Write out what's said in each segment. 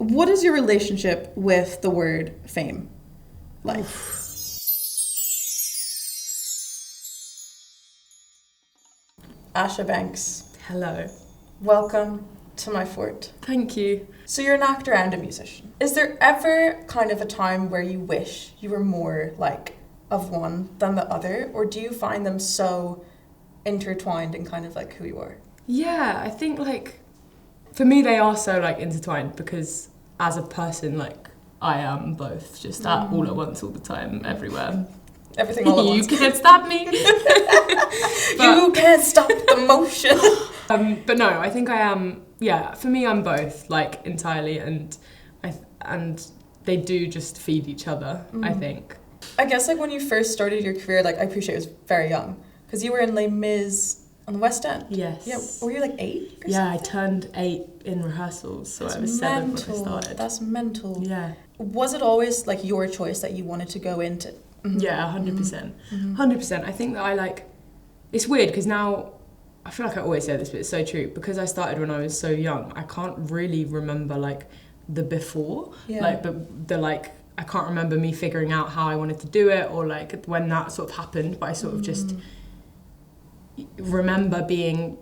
What is your relationship with the word fame like? Asha Banks, Hello. welcome to my fort. Thank you. So you're an actor and a musician. Is there ever kind of a time where you wish you were more like of one than the other, or do you find them so intertwined in kind of like who you are? Yeah, I think like for me they are so like intertwined because as a person like I am both just all at once all the time everywhere. Everything all at once. You can't stop me. You can't stop the motion. But no, I think I am. Yeah, for me, I'm both like entirely, and they do just feed each other. I think. I guess like when you first started your career, like I appreciate it was very young because you were in Les Mis on the West End. Yes. Yeah. Were you like 8? Yeah, I turned 8 in rehearsals, so I was 7 when I started. That's mental. Yeah. Was it always like your choice that you wanted to go into? Yeah, 100%. 100%. I think that I like. It's weird because now I feel like I always say this, but it's so true. Because I started when I was so young, I can't really remember like the before. Yeah. Like, but the like, I can't remember me figuring out how I wanted to do it or like when that sort of happened. But I sort of just remember being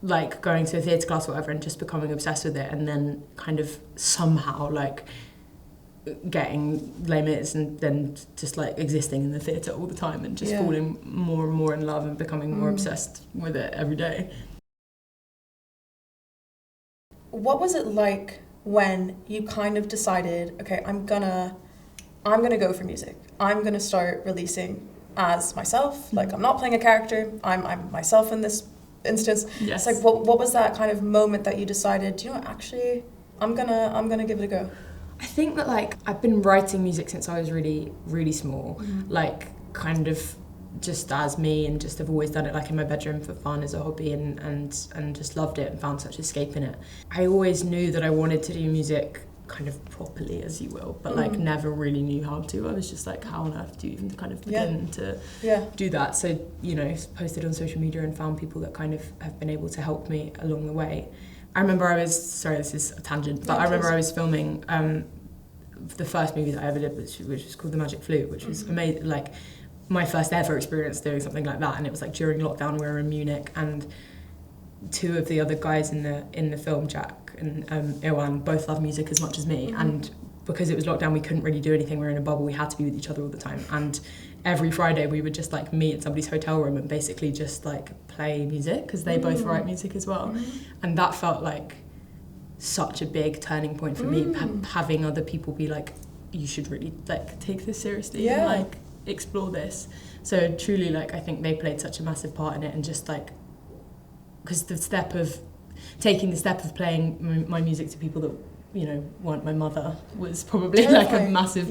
like going to a theatre class or whatever and just becoming obsessed with it, and then kind of somehow like getting Les Mis and then just like existing in the theatre all the time and just falling more and more in love and becoming more obsessed with it every day. What was it like when you kind of decided, okay, I'm gonna go for music. I'm gonna start releasing as myself. Like I'm not playing a character. I'm myself in this instance. Yes. It's like what was that kind of moment that you decided, you know what, actually I'm gonna give it a go? I think that like I've been writing music since I was really, really small, like kind of just as me, and just have always done it like in my bedroom for fun as a hobby, and just loved it and found such escape in it. I always knew that I wanted to do music kind of properly, as you will, but like never really knew how to. I was just like, how on earth do you even kind of begin to do that? So, you know, posted on social media and found people that kind of have been able to help me along the way. I remember sorry, this is a tangent, but I remember I was filming the first movie that I ever did, which was called The Magic Flute, which was amazing, like my first ever experience doing something like that. And it was like during lockdown, we were in Munich, and 2 of the other guys in the film, Jack and Iwan, both love music as much as me. And because it was lockdown, we couldn't really do anything. We were in a bubble. We had to be with each other all the time. And every Friday we would just like meet in somebody's hotel room and basically just like play music because they both write music as well. And that felt like such a big turning point for me, having other people be like, you should really like take this seriously and like explore this. So truly, like I think they played such a massive part in it, and just like because taking the step of playing my music to people that, you know, weren't my mother was probably like a massive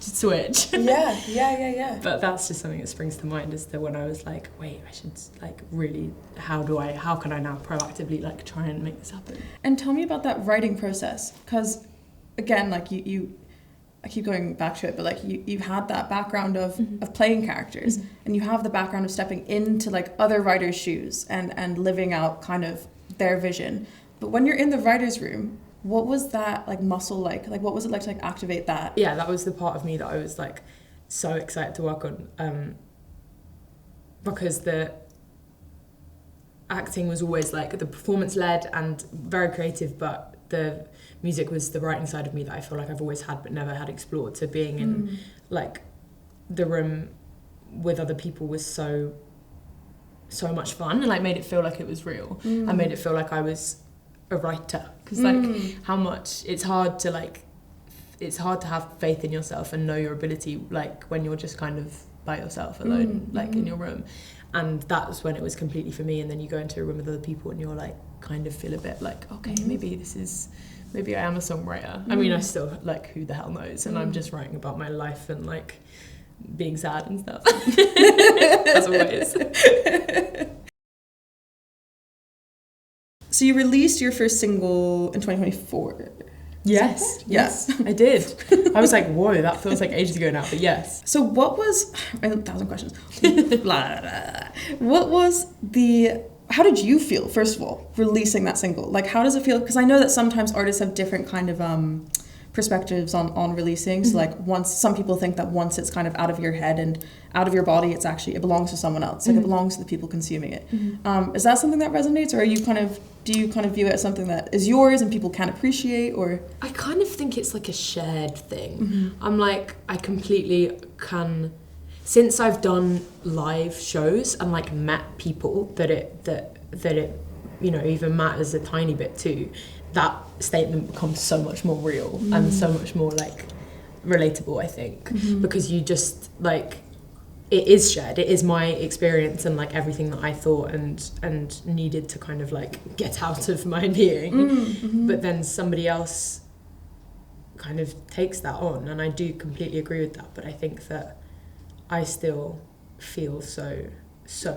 switch. But that's just something that springs to mind as to when I was like, wait, I should like really, how can I now proactively like try and make this happen? And tell me about that writing process, because again, like you I keep going back to it, but like you had that background of playing characters, and you have the background of stepping into like other writers' shoes and living out kind of their vision. But when you're in the writer's room, what was that like muscle like? Like what was it like to like activate that? Yeah, that was the part of me that I was like so excited to work on, because the acting was always like the performance led and very creative, but the music was the writing side of me that I feel like I've always had but never had explored. So being in like the room with other people was so much fun, and like made it feel like it was real. I made it feel like I was a writer, because like how much it's hard to have faith in yourself and know your ability like when you're just kind of by yourself alone like in your room. And that was when it was completely for me. And then you go into a room with other people and you're like kind of feel a bit like, okay, maybe I am a songwriter. I mean, I still like, who the hell knows, and I'm just writing about my life and like being sad and stuff as always. So you released your first single in 2024. Yes, I did. I was like, whoa, that feels like ages ago now, but yes. So what was, 1,000 questions. Blah, blah, blah. What was the how did you feel, first of all, releasing that single? Like, how does it feel? Because I know that sometimes artists have different kind of perspectives on releasing. So like some people think that once it's kind of out of your head and out of your body, it belongs to someone else. Like it belongs to the people consuming it. Is that something that resonates, or do you kind of view it as something that is yours and people can appreciate? Or I kind of think it's like a shared thing. I'm like, I completely can, since I've done live shows and like met people that it you know even matters a tiny bit to, that statement becomes so much more real and so much more like relatable, I think, because you just like, it is shared, it is my experience and like everything that I thought and needed to kind of like get out of my being, but then somebody else kind of takes that on, and I do completely agree with that. But I think that I still feel so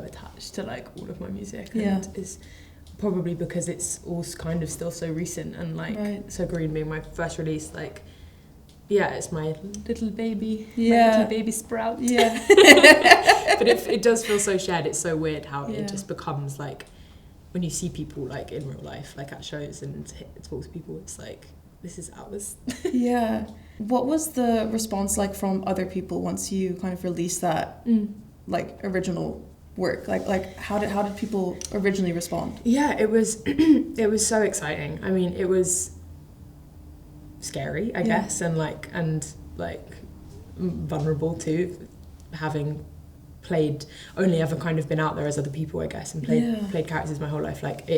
attached to like all of my music, and is probably because it's all kind of still so recent and like so green, being my first release, like it's my little baby, my little baby sprout. But it does feel so shared. It's so weird how it just becomes like, when you see people like in real life, like at shows and talk to people, it's like, this is ours. What was the response like from other people once you kind of released that like original work? Like how did people originally respond? It was so exciting. I mean, it was scary, I guess, and like vulnerable too, having only ever kind of been out there as other people, I guess, and played characters my whole life. Like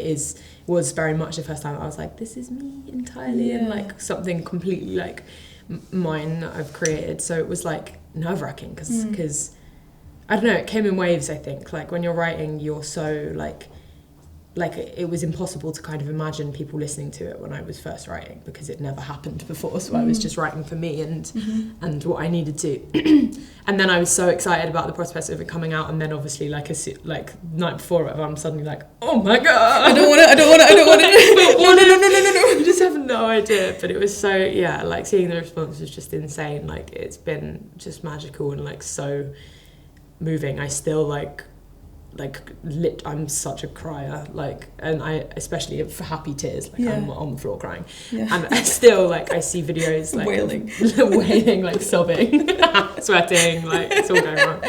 was very much the first time I was like, this is me entirely, and like something completely like mine that I've created. So it was like nerve-wracking because I don't know, it came in waves, I think. Like when you're writing, you're so like it was impossible to kind of imagine people listening to it when I was first writing, because it never happened before. So I was just writing for me and what I needed to. And then I was so excited about the prospect of it coming out, and then obviously like night before it, I'm suddenly like, oh my god, I don't want it. No. You just have no idea. But it was so like seeing the response was just insane. Like it's been just magical and like so moving. I still I'm such a crier, like, and I, especially for happy tears, like I'm on the floor crying, and I still like, I see videos like wailing, like sobbing, sweating, like it's all going wrong,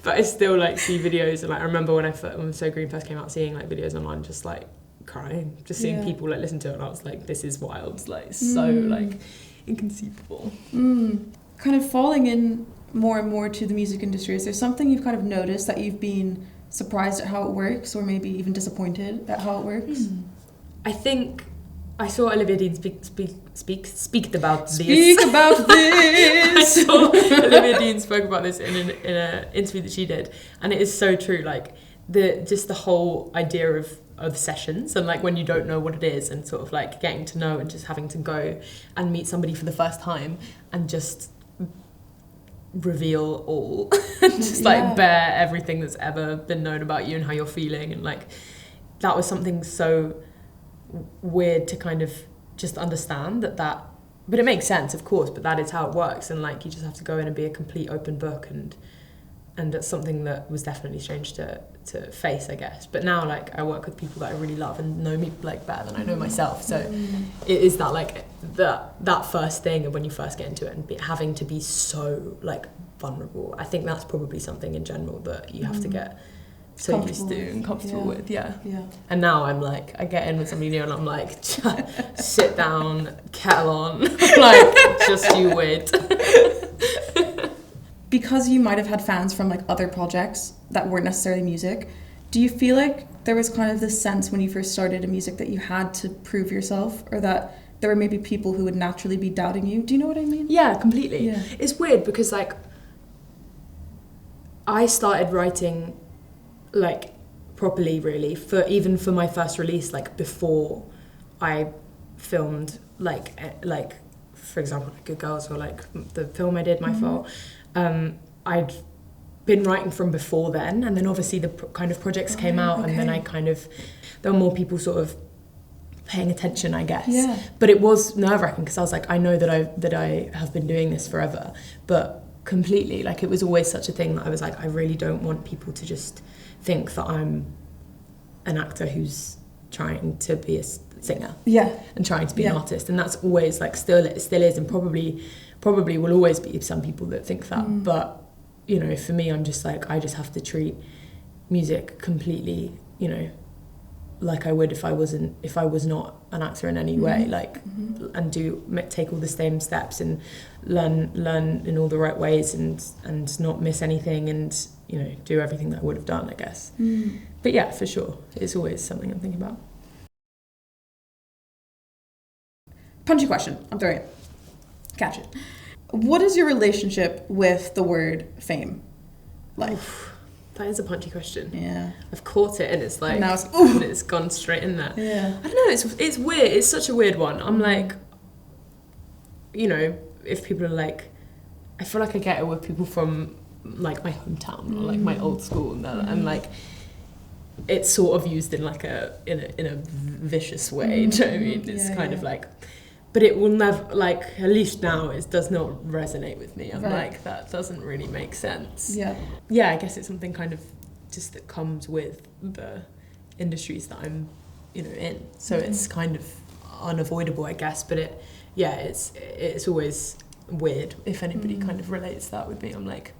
but I still like see videos, and like I remember when So Green first came out, seeing like videos online, just like crying, just seeing people like listen to it, and I was like, this is wild, like so like inconceivable. Kind of falling in more and more to the music industry, is there something you've kind of noticed that you've been surprised at how it works, or maybe even disappointed at how it works? I think I saw Olivia Dean speak about this. I saw Olivia Dean spoke about this in an interview that she did, and it is so true. Like the whole idea of sessions, and like when you don't know what it is, and sort of like getting to know, and just having to go and meet somebody for the first time and just reveal all and just like bare everything that's ever been known about you and how you're feeling, and like that was something so weird to kind of just understand that but it makes sense, of course, but that is how it works, and like you just have to go in and be a complete open book, and that's something that was definitely strange to face, I guess. But now like I work with people that I really love and know me like better than I know myself, so it is that like that first thing, and when you first get into it and having to be so like vulnerable, I think that's probably something in general that you have to get so used to and comfortable with. And now I'm like, I get in with somebody new and I'm like, sit down, kettle on, like just you wait. Because you might have had fans from like other projects that weren't necessarily music, do you feel like there was kind of this sense when you first started in music that you had to prove yourself, or that there were maybe people who would naturally be doubting you? Do you know what I mean? Yeah, completely. It's weird because like I started writing like properly really for my first release, like before I filmed like for example like Good Girls, or like the film I did, My Fault. I'd been writing from before then, and then obviously the kind of projects came out, and then I kind of, there were more people sort of paying attention, I guess. But it was nerve-wracking because I was like, I know that I have been doing this forever, but completely, like it was always such a thing that I was like, I really don't want people to just think that I'm an actor who's trying to be a singer and trying to be an artist, and that's always like still is, and probably will always be some people that think that, but you know, for me, I'm just like, I just have to treat music completely, you know, like I would if I was not an actor in any way, like, and take all the same steps and learn in all the right ways and not miss anything, and you know, do everything that I would have done, I guess. But yeah, for sure, it's always something I'm thinking about. Punchy question, I'm throwing it. Catch it. What is your relationship with the word fame like? That is a punchy question. Yeah. I've caught it, and it's like, now and it's gone straight in there. Yeah. I don't know, it's weird. It's such a weird one. I'm like, you know, if people are like, I feel like I get it with people from like my hometown or like my old school, and like, it's sort of used in like in a vicious way. Do you know what I mean? It's kind of like, but it will never, like, at least now, it does not resonate with me. I'm like, that doesn't really make sense. Yeah, I guess it's something kind of just that comes with the industries that I'm, you know, in. So it's kind of unavoidable, I guess. But it's always weird if anybody kind of relates that with me. I'm like,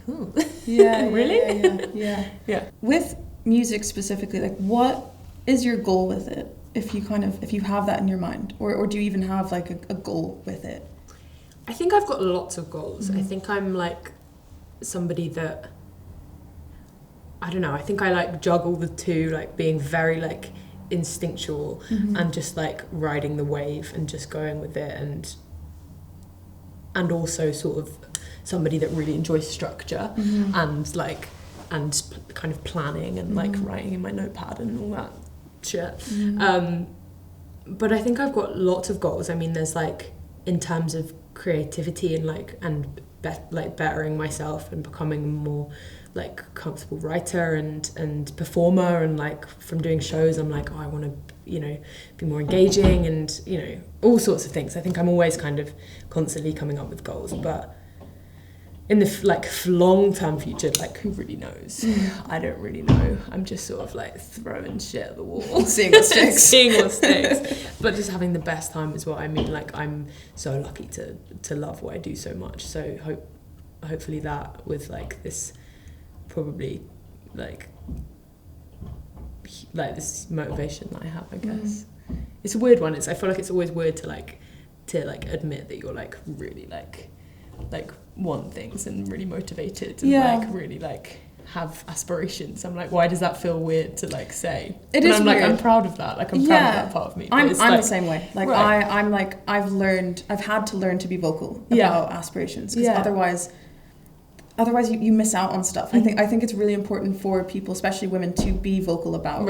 ooh. Really? Yeah. With music specifically, like, what is your goal with it? If you have that in your mind, or do you even have like a goal with it? I think I've got lots of goals. I think I'm like somebody that, I don't know, I think I like juggle the two, like being very like instinctual and just like riding the wave and just going with it, and also sort of somebody that really enjoys structure and like kind of planning and like writing in my notepad and all that shit. But I think I've got lots of goals. I mean, there's like, in terms of creativity and like bettering myself and becoming a more like comfortable writer and performer, and like from doing shows, I'm like, oh, I want to, you know, be more engaging, and you know, all sorts of things. I think I'm always kind of constantly coming up with goals, but in the long-term future, like, who really knows? I don't really know. I'm just sort of like throwing shit at the wall. Seeing what sticks. Seeing what sticks. But just having the best time is what I mean. Like, I'm so lucky to love what I do so much. So hopefully that with like this, probably like this motivation that I have, I guess. It's a weird one. I feel like it's always weird to admit that you're like really like want things and really motivated and like really like have aspirations. I'm like, why does that feel weird to like say? I'm weird. Like, I'm proud of that. Like, I'm proud of that part of me. I'm the same way. Like, I'm like, I've had to learn to be vocal about aspirations, because otherwise you miss out on stuff. I think it's really important for people, especially women, to be vocal about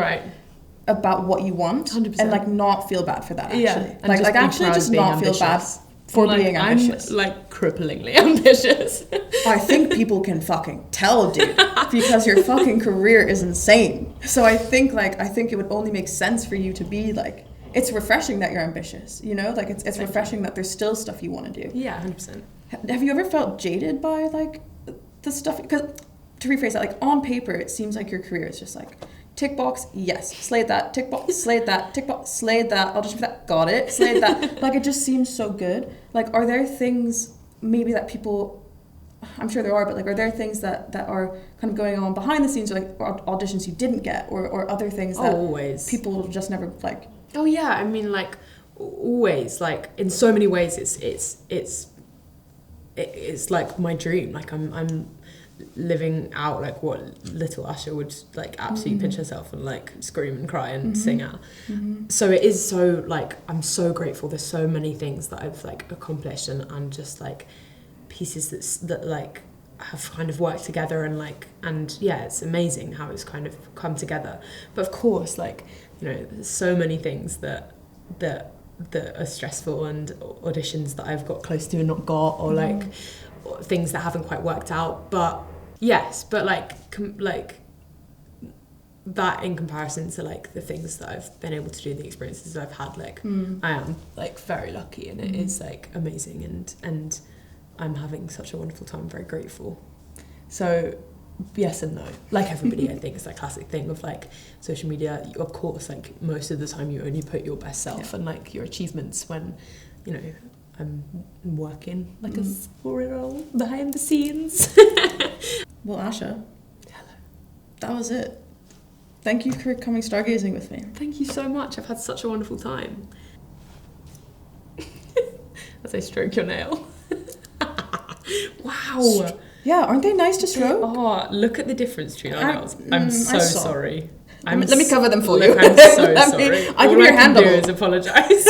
what you want 100%. And like not feel bad for that. Actually, like actually just not ambitious. Feel bad for like, being ambitious. I'm like cripplingly ambitious. I think people can fucking tell, dude, because your fucking career is insane. So I think it would only make sense for you to be like, it's refreshing that you're ambitious, you know? Like, it's refreshing that there's still stuff you want to do. Yeah, 100%. Have you ever felt jaded by like the stuff? Because to rephrase that, like, on paper, it seems like your career is just like, tick box, yes, slayed that, tick box, slayed that, tick box, slayed that, audition for that, got it, slayed that. Like, it just seems so good. Like, are there things maybe that people, I'm sure there are, but like, are there things that are kind of going on behind the scenes, or like auditions you didn't get, or other things that always people just never like? Oh yeah, I mean, like, always, like, in so many ways, it's like my dream. Like, I'm living out like what little Asha would like absolutely pinch herself and like scream and cry and sing out. So it is so like, I'm so grateful. There's so many things that I've like accomplished and just like pieces that like have kind of worked together, and yeah, it's amazing how it's kind of come together. But of course, like, you know, there's so many things that are stressful, and auditions that I've got close to and not got, or like things that haven't quite worked out. But yes, but like that in comparison to like the things that I've been able to do, the experiences that I've had, like I am like very lucky, and it is like amazing, and I'm having such a wonderful time. I'm very grateful. So yes and no. Like everybody, I think it's that classic thing of like social media. Of course, like most of the time you only put your best self and like your achievements when, you know, I'm working like a squirrel behind the scenes. Well, Asha, Hello. that was it. Thank you for coming stargazing with me. Thank you so much. I've had such a wonderful time. As I stroke your nail. Wow. Yeah, aren't they nice to stroke? Oh, look at the difference between our nails. I'm so sorry. Let me cover them for you. I'm so sorry. I give you your hand All I can do is apologise.